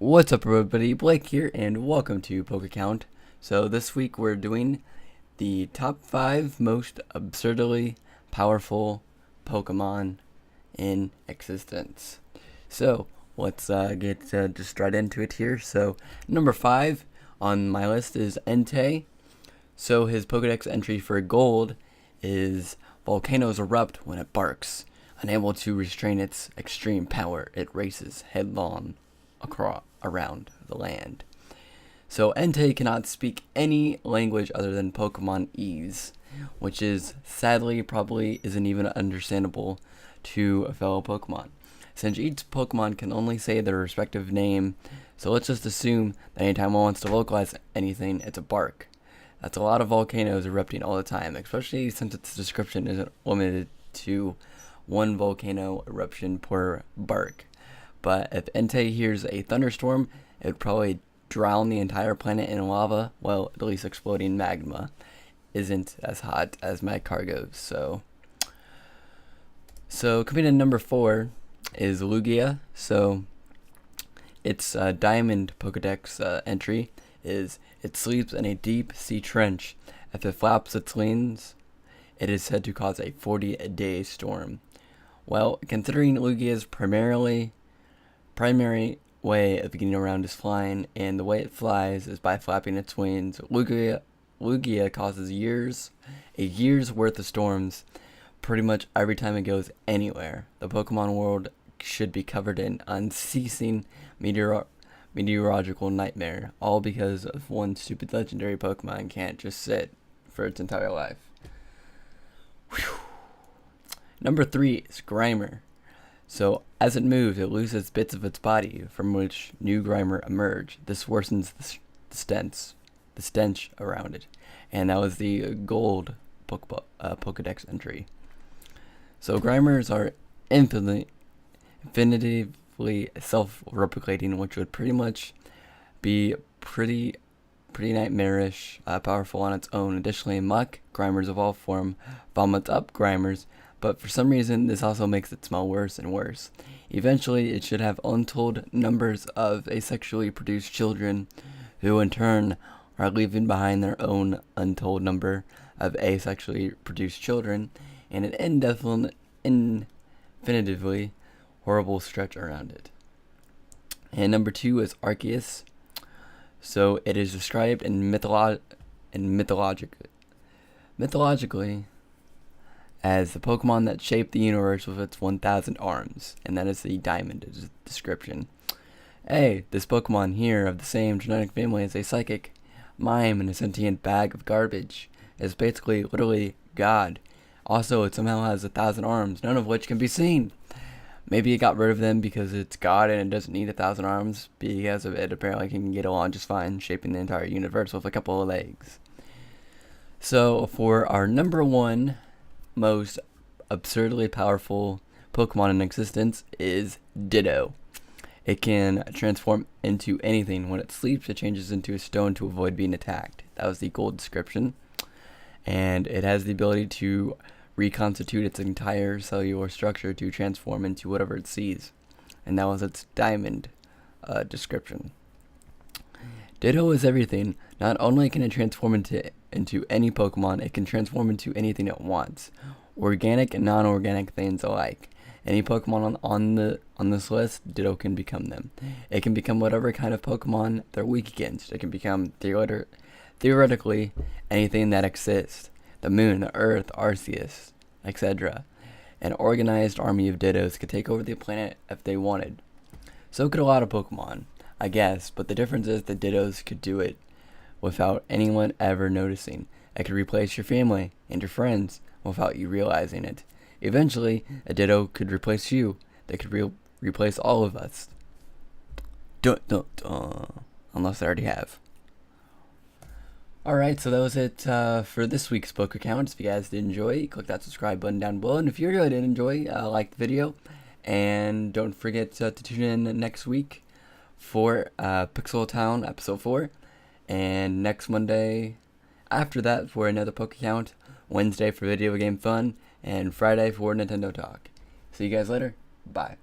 What's up everybody, Blake here and welcome to PokeCount. So this week we're doing the top 5 most absurdly powerful Pokemon in existence. So let's get just right into it here. So number 5 on my list is Entei. So his Pokedex entry for gold is volcanoes erupt when it barks. Unable to restrain its extreme power, it races headlong around the land. So Entei cannot speak any language other than Pokemonese, which is sadly probably isn't even understandable to a fellow Pokemon, since each Pokemon can only say their respective name. So let's just assume that anytime one wants to localize anything, it's a bark. That's a lot of volcanoes erupting all the time, especially since its description isn't limited to one volcano eruption per bark. But if Entei hears a thunderstorm, it would probably drown the entire planet in lava. Well, at least exploding magma isn't as hot as Magcargo's. So coming in number 4 is Lugia. So its diamond Pokedex entry is it sleeps in a deep sea trench. If it flaps its wings, it is said to cause a 40-day storm. Well, considering Lugia's primary way of getting around is flying, and the way it flies is by flapping its wings, Lugia causes a year's worth of storms pretty much every time it goes anywhere. The Pokemon world should be covered in unceasing meteorological nightmare, all because of one stupid legendary Pokemon can't just sit for its entire life. Whew. Number 3 is Grimer. So as it moves, it loses bits of its body from which new Grimer emerge. This worsens the stench around it, and that was the gold Pokedex entry. So Grimers are infinitively self-replicating, which would pretty much be pretty nightmarish, powerful on its own. Additionally, Muck Grimers evolve form vomits up Grimers, but for some reason this also makes it smell worse and worse. Eventually, it should have untold numbers of asexually produced children, who in turn are leaving behind their own untold number of asexually produced children, and an infinitively horrible stretch around it. And number 2 is Arceus. So it is described in mythologically as the Pokemon that shaped the universe with its 1,000 arms, and that is the diamond description. Hey, this Pokemon here of the same genetic family as a psychic mime and a sentient bag of garbage is basically literally God. Also, it somehow has 1,000 arms, none of which can be seen. Maybe it got rid of them because it's God and it doesn't need 1,000 arms, because of it apparently can get along just fine, shaping the entire universe with a couple of legs. So for our number 1 most absurdly powerful Pokemon in existence is Ditto. It can transform into anything. When it sleeps, it changes into a stone to avoid being attacked. That was the gold description. And it has the ability to reconstitute its entire cellular structure to transform into whatever it sees. And that was its diamond description. Ditto is everything. Not only can it transform into any Pokemon, it can transform into anything it wants, organic and non-organic things alike. Any Pokemon on this list, Ditto can become them. It can become whatever kind of Pokemon they're weak against. It can become theoretically anything that exists: the moon, the earth, Arceus, etc. An organized army of Dittos could take over the planet if they wanted. So could a lot of Pokemon, I guess, but the difference is the Dittos could do it without anyone ever noticing. It could replace your family and your friends without you realizing it. Eventually, a Ditto could replace you. They could replace all of us. Dun, dun, dun. Unless they already have. Alright, so that was it for this week's PokeCount. If you guys did enjoy, click that subscribe button down below. And if you really did enjoy, like the video. And don't forget to tune in next week for Pixel Town episode 4. And next Monday after that for another PokeCount. Wednesday for video game fun. And Friday for Nintendo Talk. See you guys later. Bye.